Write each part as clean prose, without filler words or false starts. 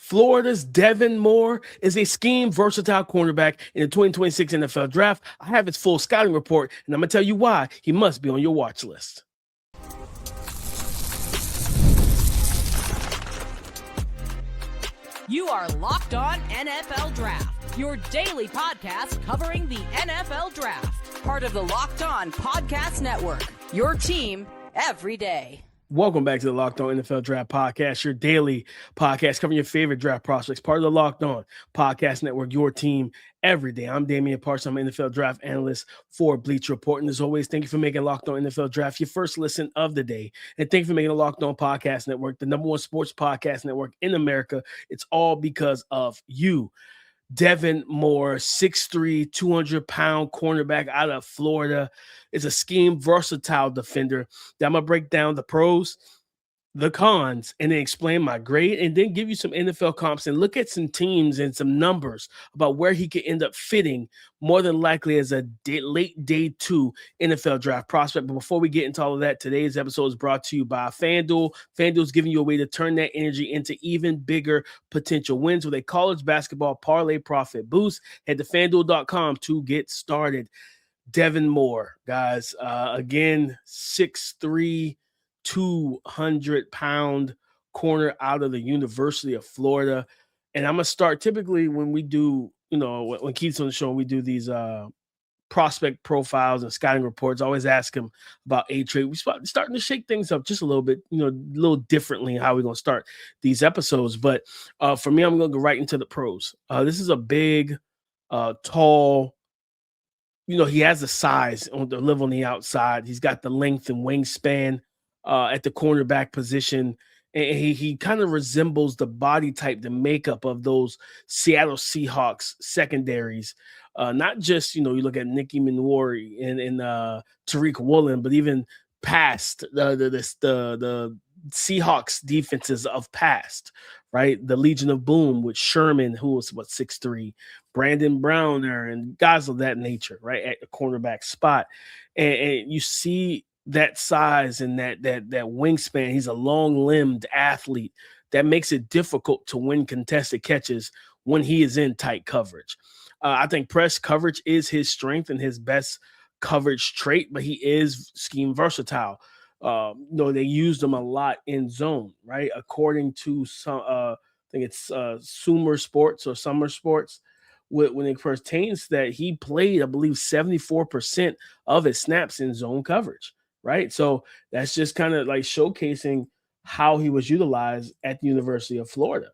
Florida's Devin Moore is a scheme versatile cornerback in the 2026 NFL Draft. I have his full scouting report, and I'm going to tell you why he must be on your watch list. You are Locked On NFL Draft, your daily podcast covering the NFL Draft. Part of the Locked On Podcast Network, your team every day. Welcome back to the Locked On NFL Draft Podcast, your daily podcast covering your favorite draft prospects, part of the Locked On Podcast Network, your team every day. I'm Damian Parson. I'm an NFL Draft analyst for Bleacher Report. And as always, thank you for making Locked On NFL Draft your first listen of the day. And thank you for making the Locked On Podcast Network the number one sports podcast network in America. It's all because of you. Devin Moore, 6'3", 200-pound cornerback out of Florida, is a scheme versatile defender that I'm going to break down the pros, the cons, and then explain my grade, and then give you some NFL comps and look at some teams and some numbers about where he could end up fitting more than likely as a late day 2 NFL draft prospect. But before we get into all of that, today's episode is brought to you by FanDuel. FanDuel is giving you a way to turn that energy into even bigger potential wins with a college basketball parlay profit boost. Head to FanDuel.com to get started. Devin Moore, guys, again, 6'3", 200-pound corner out of the University of Florida. And I'm going to start typically when we do, when Keith's on the show, we do these prospect profiles and scouting reports. I always ask him about A-Trade. We're starting to shake things up just a little bit, a little differently in how we're going to start these episodes. But for me, I'm going to go right into the pros. This is a big, tall, he has the size to live on the outside. He's got the length and wingspan at the cornerback position. And he kind of resembles the body type, the makeup of those Seattle Seahawks secondaries. Not just, you look at Nicky Minwari and Tariq Woolen, but even past the Seahawks defenses of past, right? The Legion of Boom with Sherman, who was 6'3", Brandon Browner, and guys of that nature, right? At the cornerback spot. And you see that size and that wingspan. He's a long-limbed athlete that makes it difficult to win contested catches when he is in tight coverage. I think press coverage is his strength and his best coverage trait, but he is scheme versatile. They used him a lot in zone, right? According to some, I think it's Summer Sports, when it pertains that he played, I believe, 74% of his snaps in zone coverage. Right. So that's just kind of like showcasing how he was utilized at the University of Florida.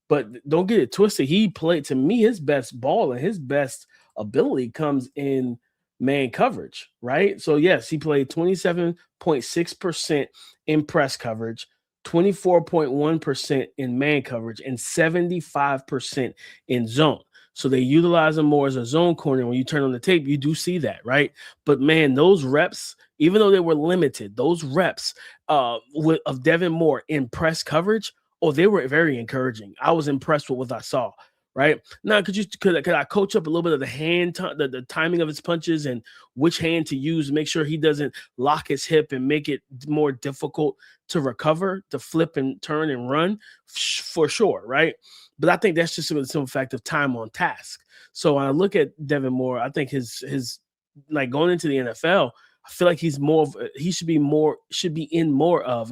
But don't get it twisted. He played, to me, his best ball and his best ability comes in man coverage. Right. So, yes, he played 27.6% in press coverage, 24.1% in man coverage, and 75% in zone. So they utilize him more as a zone corner. When you turn on the tape, you do see that, right? But, man, those reps, even though they were limited, those reps of Devin Moore in press coverage, they were very encouraging. I was impressed with what I saw, right? Now, could I coach up a little bit of the hand, the timing of his punches and which hand to use, make sure he doesn't lock his hip and make it more difficult to recover, to flip and turn and run, for sure, right? But I think that's just some fact of time on task. So when I look at Devin Moore, I think his like going into the NFL, I feel like he should be in more of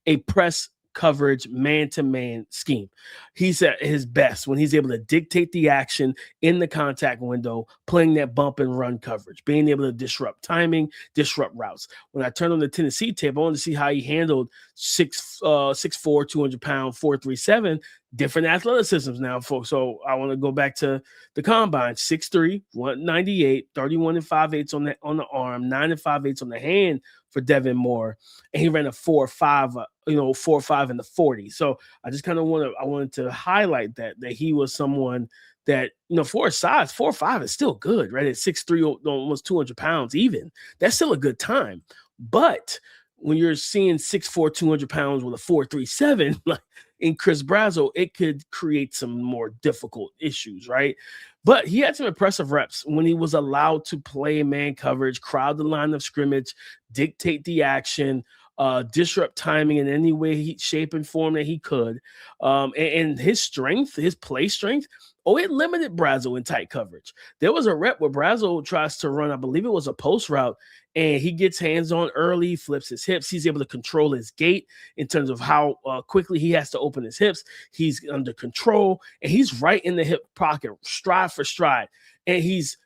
a press coverage man-to-man scheme. He's at his best when he's able to dictate the action in the contact window, playing that bump and run coverage, being able to disrupt timing, disrupt routes. When I turned on the Tennessee tape, I wanted to see how he handled 6'4", 200-pound, 4.37, different athleticisms now, folks. So I want to go back to the combine: 6'3", 198, 31 5/8 on the arm, 9 5/8 on the hand for Devin Moore, and he ran a 4.5, 4.5 in the 40. So I just kind of wanted to highlight that he was someone that, for his size, 4.5 is still good, right? At 6'3", almost 200 pounds, even that's still a good time. But when you're seeing 6'4", 200 pounds with a 4.37, like in Chris Brazzell, it could create some more difficult issues, right? But he had some impressive reps when he was allowed to play man coverage, crowd the line of scrimmage, dictate the action, disrupt timing in any way, shape, and form that he could. And his strength, his play strength, it limited Brazel in tight coverage. There was a rep where Brazel tries to run, I believe it was a post route, and he gets hands on early, flips his hips. He's able to control his gait in terms of how quickly he has to open his hips. He's under control, and he's right in the hip pocket, stride for stride. And he's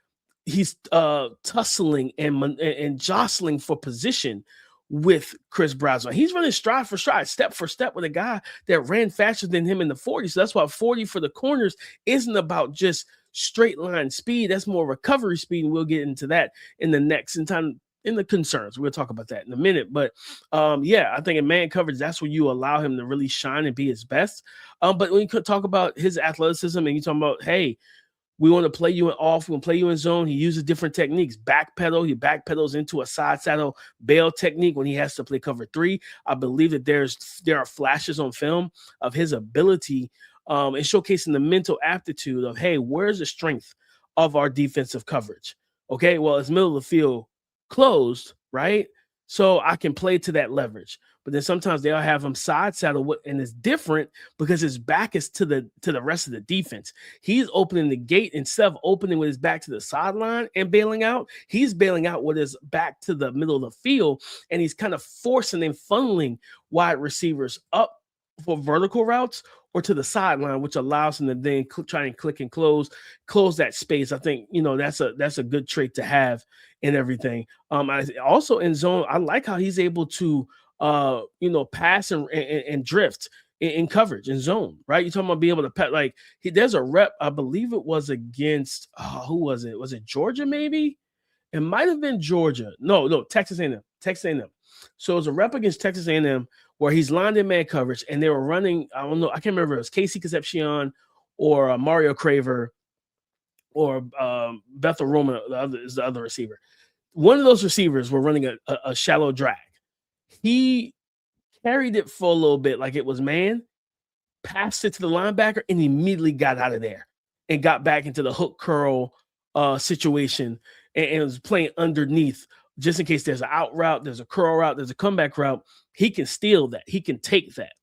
tussling and jostling for position with Chris Brazel. He's running stride for stride, step for step with a guy that ran faster than him in the 40. So that's why 40 for the corners isn't about just straight line speed. That's more recovery speed, and we'll get into that in the next in the concerns. We'll talk about that in a minute. But I think in man coverage, that's where you allow him to really shine and be his best. But when you could talk about his athleticism and you talk about, hey, we want to play you in off. We want to play you in zone. He uses different techniques. Backpedal. He backpedals into a side saddle bail technique when he has to play cover 3. I believe that there are flashes on film of his ability and showcasing the mental aptitude of, hey, where's the strength of our defensive coverage? Okay, well, it's middle of the field closed, right? So I can play to that leverage. But then sometimes they'll have him side saddle, and it's different because his back is to the rest of the defense. He's opening the gate instead of opening with his back to the sideline and bailing out. He's bailing out with his back to the middle of the field, and he's kind of forcing and funneling wide receivers up for vertical routes or to the sideline, which allows him to then try and click and close that space. I think, that's a good trait to have in everything. Also in zone, I like how he's able to pass and drift in coverage in zone, right? You're talking about being able to pet, there's a rep, I believe it was against who was it? Was it Georgia? Maybe it might have been Georgia. No, Texas A&M. So it was a rep against Texas A&M where he's lined in man coverage, and they were running. I don't know. I can't remember if it was Casey Concepcion or Mario Craver or Bethel Roman. The other receiver. One of those receivers were running a shallow drag. He carried it for a little bit like it was man, passed it to the linebacker, and immediately got out of there and got back into the hook curl situation and was playing underneath just in case there's an out route, there's a curl route, there's a comeback route. He can steal that. He can take that.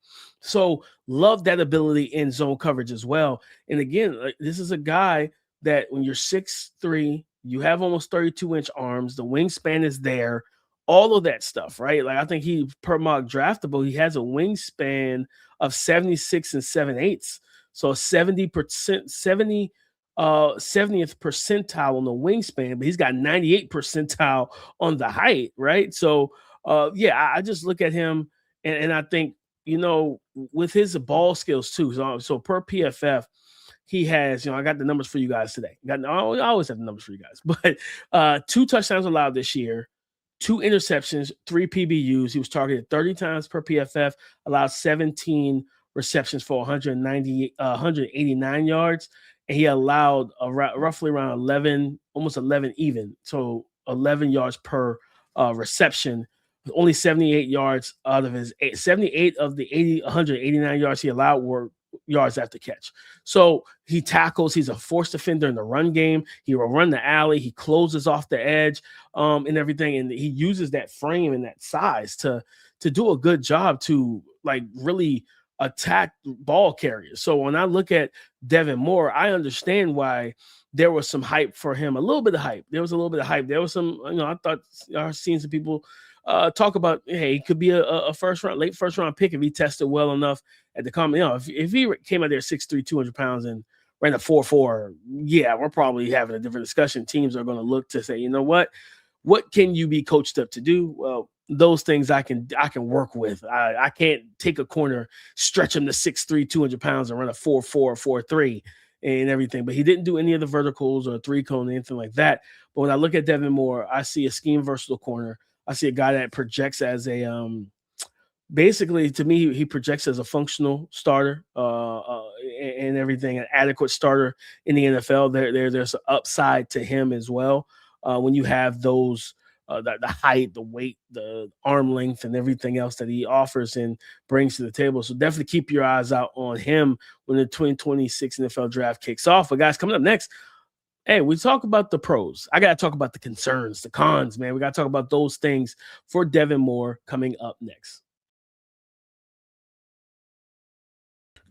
So love that ability in zone coverage as well. And again, this is a guy that when you're 6'3", you have almost 32-inch arms, the wingspan is there, all of that stuff, right? I think he, per mock draftable, he has a wingspan of 76 and 7/8. So 70%, 70th percentile on the wingspan, but he's got 98th percentile on the height, right? So I just look at him and I think, with his ball skills too. So per PFF, he has, I got the numbers for you guys today. I always have the numbers for you guys, but 2 touchdowns allowed this year, 2 interceptions, 3 PBUs. He was targeted 30 times per PFF, allowed 17 receptions for 189 yards. And he allowed roughly around 11, almost 11 even. So 11 yards per reception. Only 78 yards out of his 78 of the 189 yards he allowed were yards after catch. So he tackles. He's a force defender in the run game. He will run the alley. He closes off the edge and everything. And he uses that frame and that size to do a good job to really attack ball carriers. So when I look at Devin Moore, I understand why there was some hype for him. A little bit of hype. There was a little bit of hype. There was some, I thought I've seen some people talk about, hey, he could be a late first round pick if he tested well enough at the combine. If he came out there 6'3", 200 pounds and ran a 4.4, yeah, we're probably having a different discussion. Teams are going to look to say, what can you be coached up to do? Well, those things I can work with. I can't take a corner, stretch him to 6'3", 200 pounds and run a 4.4, 4.3 and everything. But he didn't do any of the verticals or 3-cone or anything like that. But when I look at Devin Moore, I see a scheme versatile corner. I see a guy that projects as a basically, to me, he projects as a functional starter and everything, an adequate starter in the NFL. There's an upside to him as well when you have those the height, the weight, the arm length, and everything else that he offers and brings to the table. So definitely keep your eyes out on him when the 2026 NFL draft kicks off. But guys, coming up next, Hey, we talk about the pros. I got to talk about the concerns, the cons, man. We got to talk about those things for Devin Moore coming up next.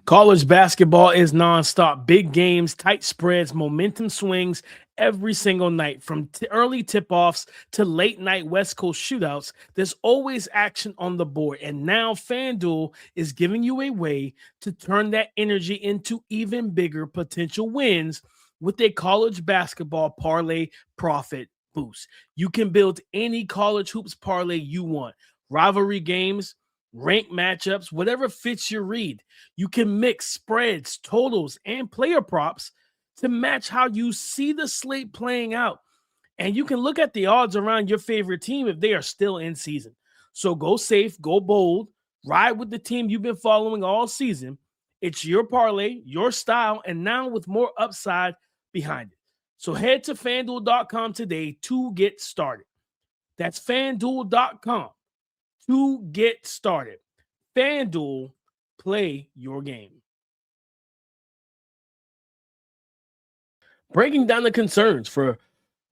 College basketball is nonstop. Big games, tight spreads, momentum swings every single night. From early tip-offs to late-night West Coast shootouts, there's always action on the board. And now FanDuel is giving you a way to turn that energy into even bigger potential wins with a college basketball parlay profit boost. You can build any college hoops parlay you want. Rivalry games, ranked matchups, whatever fits your read. You can mix spreads, totals, and player props to match how you see the slate playing out. And you can look at the odds around your favorite team if they are still in season. So go safe, go bold, ride with the team you've been following all season. It's your parlay, your style, and now with more upside behind it. So head to fanduel.com today to get started. That's fanduel.com to get started. FanDuel, play your game. Breaking down the concerns for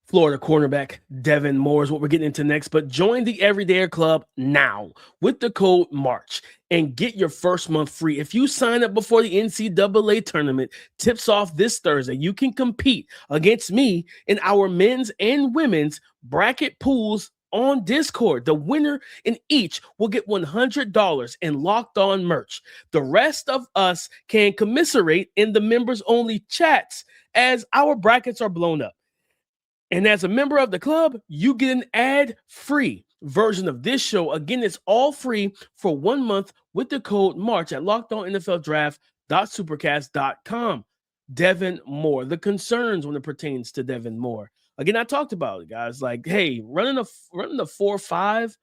Florida cornerback Devin Moore is what we're getting into next, but join the Everydayer Club now with the code MARCH and get your first month free. If you sign up before the NCAA tournament tips off this Thursday, you can compete against me in our men's and women's bracket pools on Discord. The winner in each will get $100 in Locked On merch. The rest of us can commiserate in the members-only chats as our brackets are blown up. And as a member of the club, you get an ad-free version of this show. Again, it's all free for 1 month with the code MARCH at LockedOnNFLDraft.supercast.com. Devin Moore, the concerns when it pertains to Devin Moore. Again, I talked about it, guys. Like, hey, running the 4.5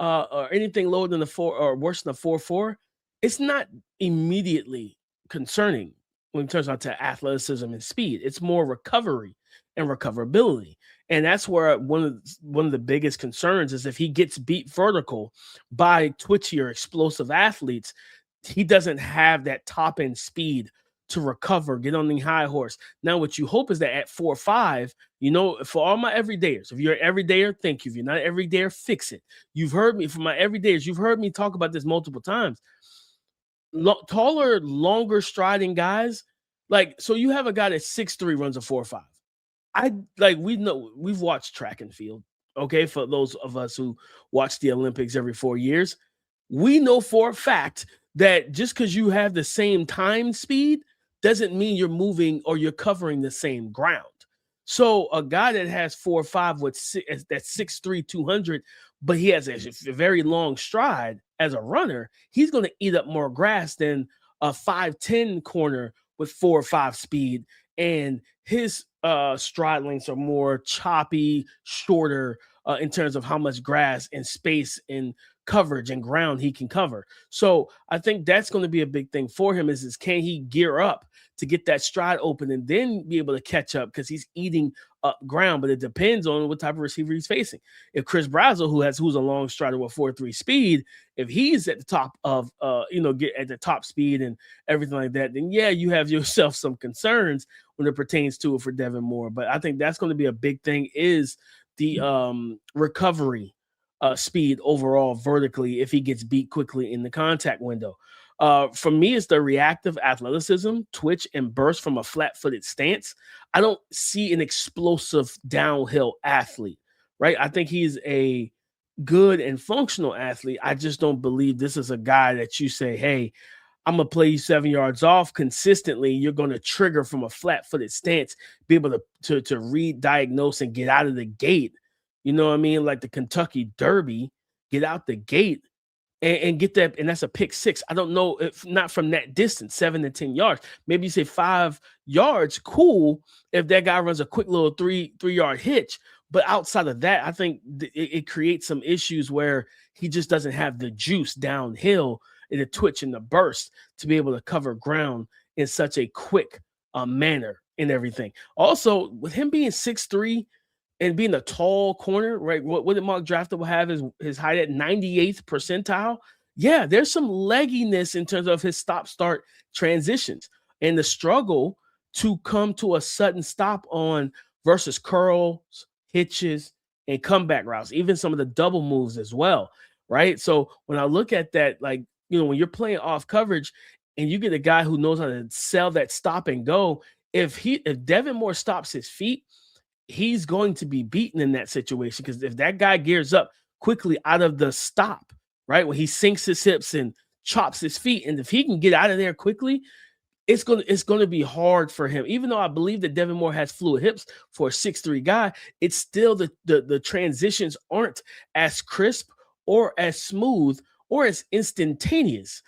or anything lower than the 4 or worse than the 4.4, it's not immediately concerning when it turns out to athleticism and speed. It's more recovery and recoverability. And that's where one of the biggest concerns is if he gets beat vertical by twitchy or explosive athletes, he doesn't have that top end speed to recover, get on the high horse. Now, what you hope is that at 4.5, for all my everydayers, if you're an everydayer, thank you. If you're not an everydayer, fix it. You've heard me, for my everydayers, you've heard me talk about this multiple times. Taller, longer striding guys, so you have a guy that's 6'3", runs a 4.5. We've watched track and field, okay? For those of us who watch the Olympics every 4 years, we know for a fact that just because you have the same time speed doesn't mean you're moving or you're covering the same ground. So a guy that has 4.5 that's 6'3", 200, but he has a very long stride as a runner, he's going to eat up more grass than a 5'10" corner with 4.5 speed, and his stride lengths are more choppy, shorter in terms of how much grass and space and coverage and ground he can cover. So I think that's going to be a big thing for him is can he gear up to get that stride open and then be able to catch up because he's eating up ground, but it depends on what type of receiver he's facing. If Chris Brazel, who's a long strider with 4.3 speed, if he's at the top of, get at the top speed and everything like that, then yeah, you have yourself some concerns when it pertains to it for Devin Moore. But I think that's going to be a big thing is the recovery speed overall vertically if he gets beat quickly in the contact window. For me, it's the reactive athleticism, twitch, and burst from a flat-footed stance. I don't see an explosive downhill athlete, right? I think he's a good and functional athlete. I just don't believe this is a guy that you say, hey, I'm going to play you 7 yards off consistently. You're going to trigger from a flat-footed stance, be able to read, diagnose, and get out of the gate. You know what I mean? Like the Kentucky Derby, get out the gate and get that. And that's a pick six. I don't know if not from that distance, 7 to 10 yards. Maybe you say 5 yards. Cool. If that guy runs a quick little 3-yard hitch. But outside of that, I think it creates some issues where he just doesn't have the juice downhill and the twitch and the burst to be able to cover ground in such a quick manner and everything. Also, with him being 6'3", and being a tall corner, right? What did Mark Drafter will have his height at 98th percentile? Yeah, there's some legginess in terms of his stop-start transitions and the struggle to come to a sudden stop on versus curls, hitches, and comeback routes, even some of the double moves as well, right? So when I look at that, like, when you're playing off coverage and you get a guy who knows how to sell that stop and go, if Devin Moore stops his feet, he's going to be beaten in that situation, because if that guy gears up quickly out of the stop, right, when he sinks his hips and chops his feet, and if he can get out of there quickly, it's going to be hard for him. Even though I believe that Devin Moore has fluid hips for a 6'3" guy, it's still the transitions aren't as crisp or as smooth or as instantaneous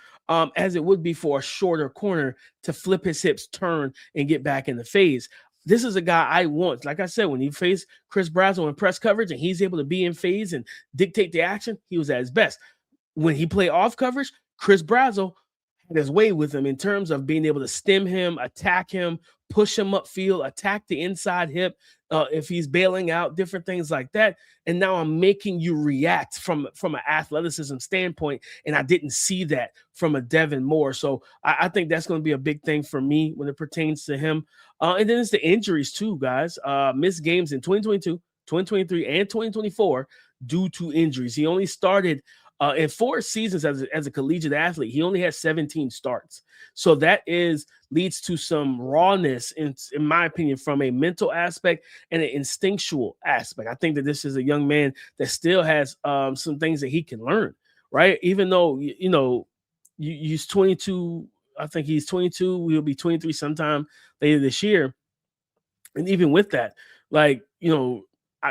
as it would be for a shorter corner to flip his hips, turn, and get back in the phase. This is a guy I want. Like I said, when he faced Chris Brazzell in press coverage and he's able to be in phase and dictate the action, he was at his best. When he played off coverage, Chris Brazzell had his way with him in terms of being able to stem him, attack him, push him upfield, attack the inside hip, if he's bailing out, different things like that. And now I'm making you react from an athleticism standpoint, and I didn't see that from a Devin Moore. So I think that's going to be a big thing for me when it pertains to him. And then it's the injuries too, guys. Missed games in 2022, 2023, and 2024 due to injuries. He only started in 4 seasons as a collegiate athlete. He only has 17 starts. So that leads to some rawness, in my opinion, from a mental aspect and an instinctual aspect. I think that this is a young man that still has some things that he can learn, right? Even though, he's 22, I think he's 22, he'll be 23 sometime later this year. And even with that, like,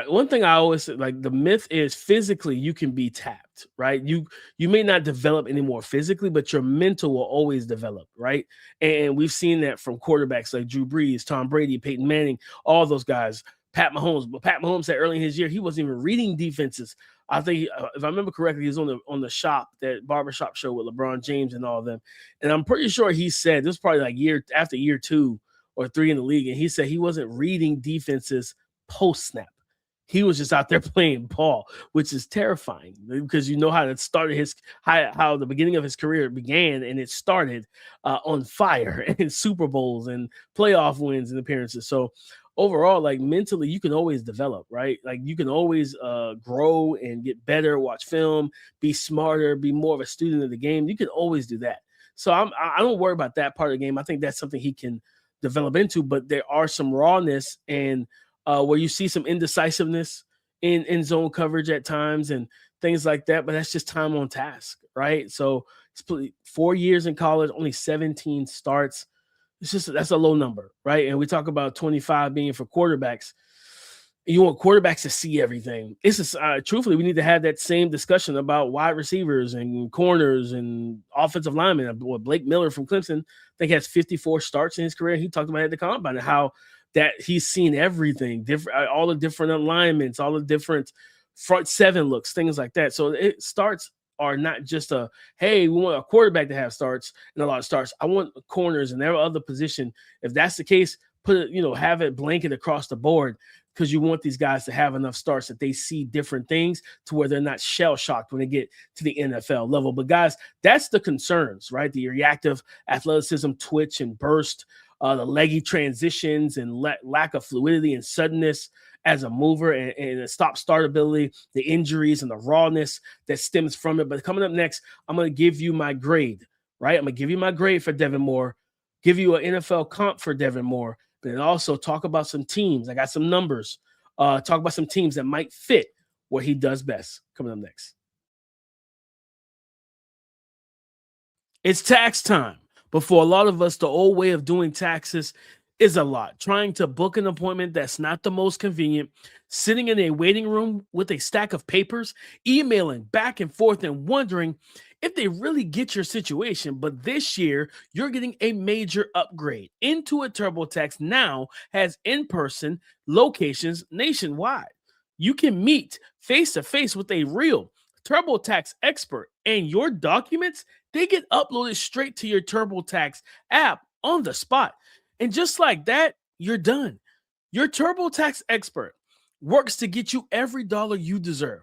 one thing I always say, like, the myth is physically you can be tapped, right? You may not develop anymore physically, but your mental will always develop, right? And we've seen that from quarterbacks like Drew Brees, Tom Brady, Peyton Manning, all those guys. Pat Mahomes. But Pat Mahomes said early in his year he wasn't even reading defenses. I think, if I remember correctly, he was on the shop, that barbershop show with LeBron James and all of them. And I'm pretty sure he said this was probably like after year 2 or 3 in the league, and he said he wasn't reading defenses post snap. He was just out there playing ball, which is terrifying, because you know how it started how the beginning of his career began, and it started on fire and Super Bowls and playoff wins and appearances. So overall, like, mentally, you can always develop, right? Like, you can always grow and get better, watch film, be smarter, be more of a student of the game. You can always do that. So I don't worry about that part of the game. I think that's something he can develop into, but there are some rawness and where you see some indecisiveness in zone coverage at times and things like that, but that's just time on task, right? So it's 4 years in college, only 17 starts. That's a low number, right? And we talk about 25 being for quarterbacks. You want quarterbacks to see everything. Truthfully, we need to have that same discussion about wide receivers and corners and offensive linemen. Blake Miller from Clemson, I think, has 54 starts in his career. He talked about at the combine how that he's seen everything, different, all the different alignments, all the different front 7 looks, things like that. So starts are not just hey, we want a quarterback to have starts and a lot of starts. I want corners and every other position. If that's the case, have it blanket across the board, because you want these guys to have enough starts that they see different things to where they're not shell shocked when they get to the NFL level. But guys, that's the concerns, right? The reactive athleticism, twitch and burst, the leggy transitions and lack of fluidity and suddenness as a mover, and the stop-start ability, the injuries and the rawness that stems from it. But coming up next, I'm going to give you my grade, right? I'm going to give you my grade for Devin Moore, give you an NFL comp for Devin Moore, but then also talk about some teams. I got some numbers. Talk about some teams that might fit what he does best. Coming up next. It's tax time. But for a lot of us, the old way of doing taxes is a lot. Trying to book an appointment that's not the most convenient, sitting in a waiting room with a stack of papers, emailing back and forth and wondering if they really get your situation. But this year, you're getting a major upgrade. Intuit TurboTax now has in-person locations nationwide. You can meet face-to-face with a real TurboTax expert, and your documents, they get uploaded straight to your TurboTax app on the spot. And just like that, you're done. Your TurboTax expert works to get you every dollar you deserve,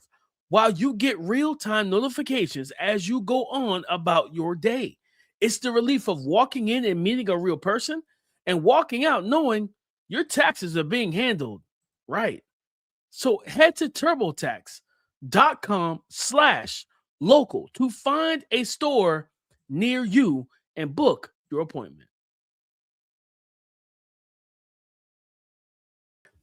while you get real-time notifications as you go on about your day. It's the relief of walking in and meeting a real person and walking out knowing your taxes are being handled Right. So head to turbotax.com/local to find a store near you and book your appointment.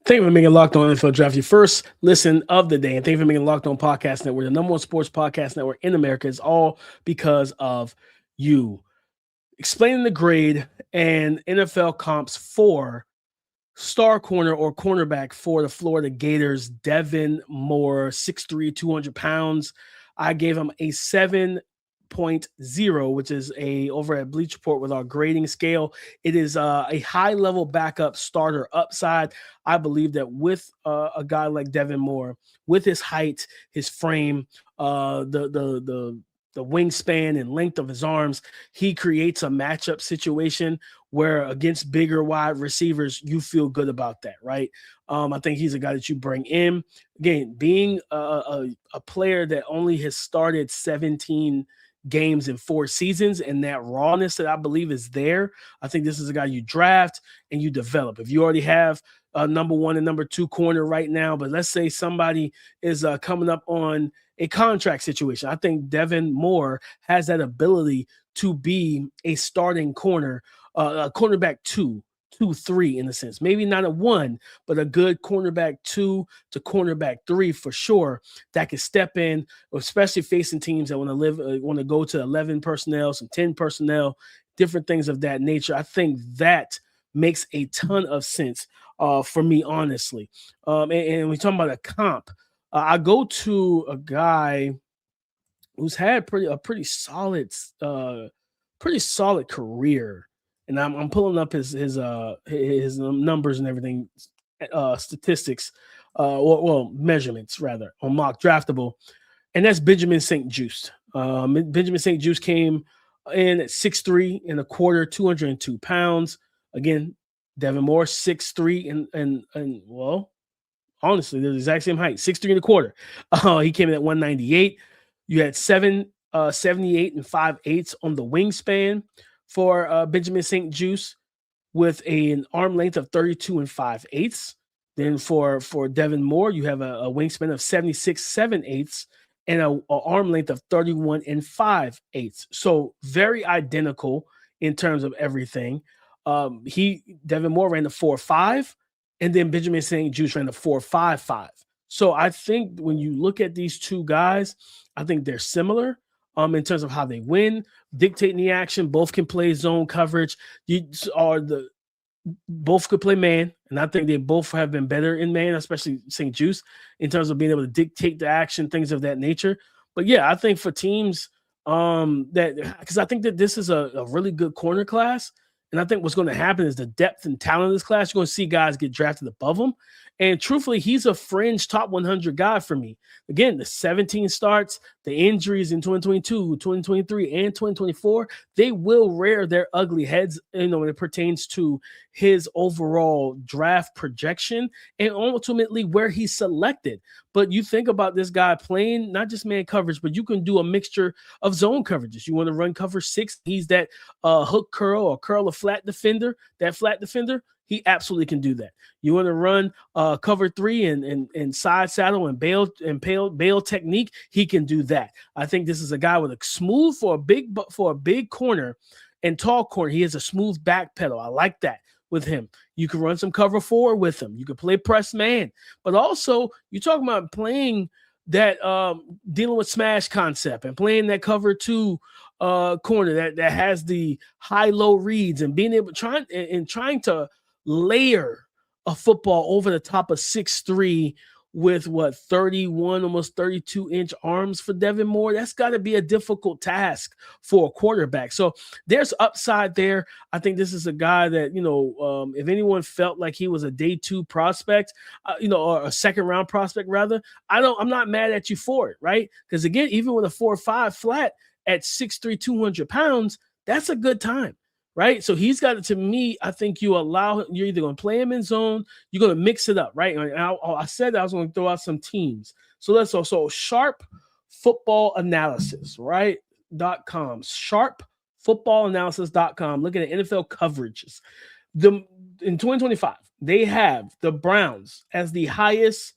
Thank you for making Locked On NFL Draft your first listen of the day. And thank you for making Locked On Podcast Network the number one sports podcast network in America. It's all because of you. Explaining the grade and NFL comps for star corner or cornerback for the Florida Gators, Devin Moore, 6'3", 200 pounds. I gave him a 7.0, which is over at Bleach Report with our grading scale. It is a high-level backup starter upside. I believe that with a guy like Devin Moore, with his height, his frame, the wingspan and length of his arms, he creates a matchup situation where against bigger wide receivers, you feel good about that, right? I think he's a guy that you bring in. Again, being a player that only has started 17 games in 4 seasons and that rawness that I believe is there, I think this is a guy you draft and you develop. If you already have number 1 and number 2 corner right now, but let's say somebody is coming up on a contract situation, I think Devin Moore has that ability to be a starting corner, a cornerback 2, 3 in a sense. Maybe not a 1, but a good cornerback 2 to cornerback 3 for sure that can step in, especially facing teams that want to go to 11 personnel, some 10 personnel, different things of that nature. I think that makes a ton of sense for me, honestly. And we're talking about a comp. I go to a guy who's had a pretty solid career, and I'm pulling up his numbers and everything, statistics, measurements rather on Mock Draftable, and that's Benjamin St-Juste. Benjamin St-Juste came in at 6'3" and a quarter, 202 pounds. Again, Devin Moore 6'3" and well, honestly, they're the exact same height, 6'3" and a quarter. He came in at 198. You had 78 and 5/8 on the wingspan for Benjamin St-Juste with an arm length of 32 and 5/8. Then for Devin Moore, you have a wingspan of 76 7/8 and a arm length of 31 and 5/8. So very identical in terms of everything. Devin Moore ran the 4.5, and then Benjamin St-Juste ran the 4.55. So I think when you look at these two guys, I think they're similar in terms of how they win, dictating the action. Both can play zone coverage. Both could play man, and I think they both have been better in man, especially St-Juste, in terms of being able to dictate the action, things of that nature. But yeah, I think for teams because I think that this is a really good corner class. And I think what's going to happen is the depth and talent of this class, you're going to see guys get drafted above him. And truthfully, he's a fringe top 100 guy for me. Again, the 17 starts, the injuries in 2022, 2023, and 2024, they will rear their ugly heads, when it pertains to his overall draft projection and ultimately where he's selected. But you think about this guy playing not just man coverage, but you can do a mixture of zone coverages. You want to run cover 6, he's that hook curl or curl a flat defender, he absolutely can do that. You want to run cover 3 and side saddle and bail technique, he can do that. I think this is a guy with a smooth for a big corner and tall corner. He has a smooth back pedal. I like that with him. You can run some cover 4 with him. You can play press man, but also you're talking about playing that dealing with smash concept and playing that cover 2 corner that has the high-low reads and being able trying to layer a football over the top of 6'3" with 31, almost 32-inch arms for Devin Moore. That's got to be a difficult task for a quarterback. So there's upside there. I think this is a guy that, if anyone felt like he was a day 2 prospect, or a second round prospect rather, I'm not mad at you for it, right? Because again, even with a 4.5 flat at 6'3", 200 pounds, that's a good time. Right. So he's got it. To me, I think you're either going to play him in zone, you're going to mix it up. Right. And I said I was going to throw out some teams. So let's also Sharp Football Analysis, right? .com, sharpfootballanalysis.com. Looking at NFL coverages. The in 2025, they have the Browns as the highest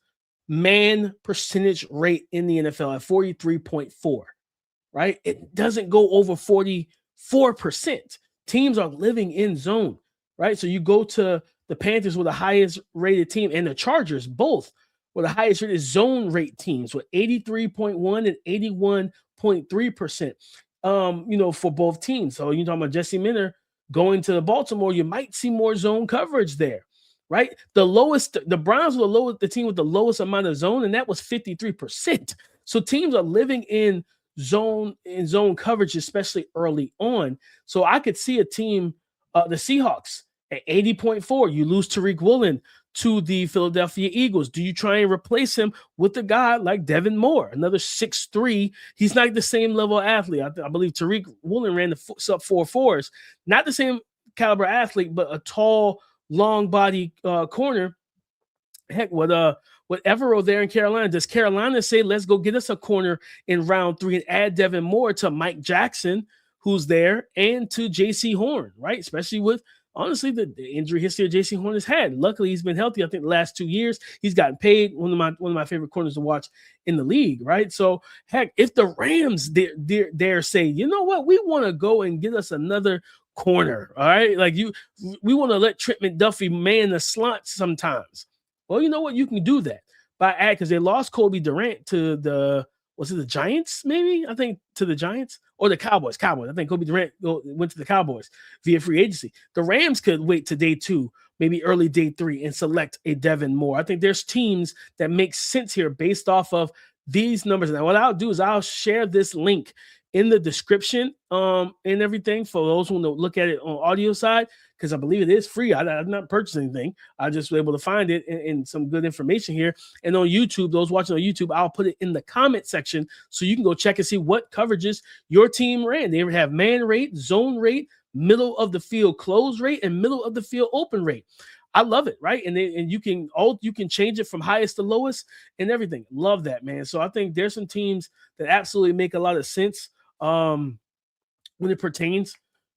man percentage rate in the NFL at 43.4, right? It doesn't go over 44%. Teams are living in zone, right? So you go to the Panthers with the highest rated team and the Chargers, both with the highest rated zone rate teams with 83.1 and 81.3%, for both teams. So you're talking about Jesse Minter going to Baltimore, you might see more zone coverage there, right? The Browns were the team with the lowest amount of zone, and that was 53%. So teams are living in zone coverage, especially early on. So I could see a team, the Seahawks at 80.4. You lose Tariq Woolen to the Philadelphia Eagles. Do you try and replace him with a guy like Devin Moore, another 6'3"? He's not the same level athlete. I believe Tariq Woolen ran the sub 4.4s. Not the same caliber athlete, but a tall, long body corner. Heck, with Evero there in Carolina, does Carolina say, let's go get us a corner in round 3 and add Devin Moore to Mike Jackson, who's there, and to J.C. Horn, right? Especially with, honestly, the injury history J.C. Horn has had. Luckily, he's been healthy. I think the last 2 years, he's gotten paid. One of my favorite corners to watch in the league, right? So, heck, if the Rams dare say, you know what, we want to go and get us another corner, all right? Like we want to let Trent McDuffie man the slot sometimes. Well, you know what? You can do that because they lost Kobe Durant to the Giants, maybe? I think to the Giants or the Cowboys. I think Kobe Durant went to the Cowboys via free agency. The Rams could wait to day 2, maybe early day 3, and select a Devin Moore. I think there's teams that make sense here based off of these numbers. Now, what I'll do is I'll share this link in the description and everything for those who want to look at it on audio side, because I believe it is free. I've not purchased anything. I just was able to find it and some good information here. And on YouTube, those watching on YouTube, I'll put it in the comment section so you can go check and see what coverages your team ran. They have man rate, zone rate, middle of the field close rate, and middle of the field open rate. I love it, right? And you can change it from highest to lowest and everything. Love that, man. So I think there's some teams that absolutely make a lot of sense when it pertains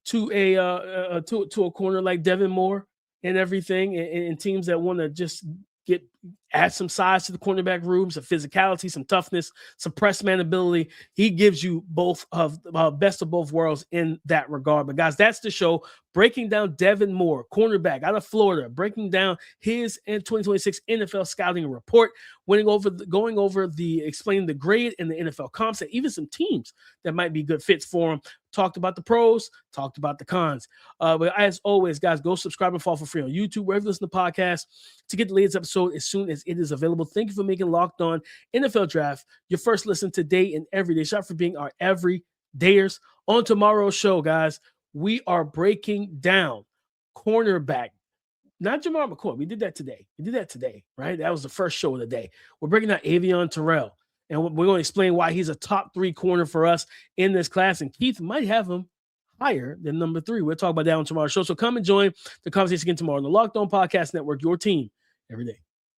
to a corner like Devin Moore and everything, and teams that want to just add some size to the cornerback room, some physicality, some toughness, some press man ability. He gives you both of best of both worlds in that regard. But guys, that's the show. Breaking down Devin Moore, cornerback out of Florida, breaking down his 2026 NFL scouting report, explaining the grade and the NFL comps, and even some teams that might be good fits for him. Talked about the pros, talked about the cons. But as always, guys, go subscribe and follow for free on YouTube, wherever you listen to podcasts, to get the latest episode as soon as it is available. Thank you for making Locked On NFL Draft your first listen today and every day. Shout out for being our everydayers. On tomorrow's show, guys, we are breaking down cornerback, not Jamar McCoy. We did that today, right? That was the first show of the day. We're breaking down Avion Terrell, and we're going to explain why he's a top 3 corner for us in this class, and Keith might have him higher than number 3. We'll talk about that on tomorrow's show. So come and join the conversation again tomorrow on the Locked On Podcast Network, your team every day.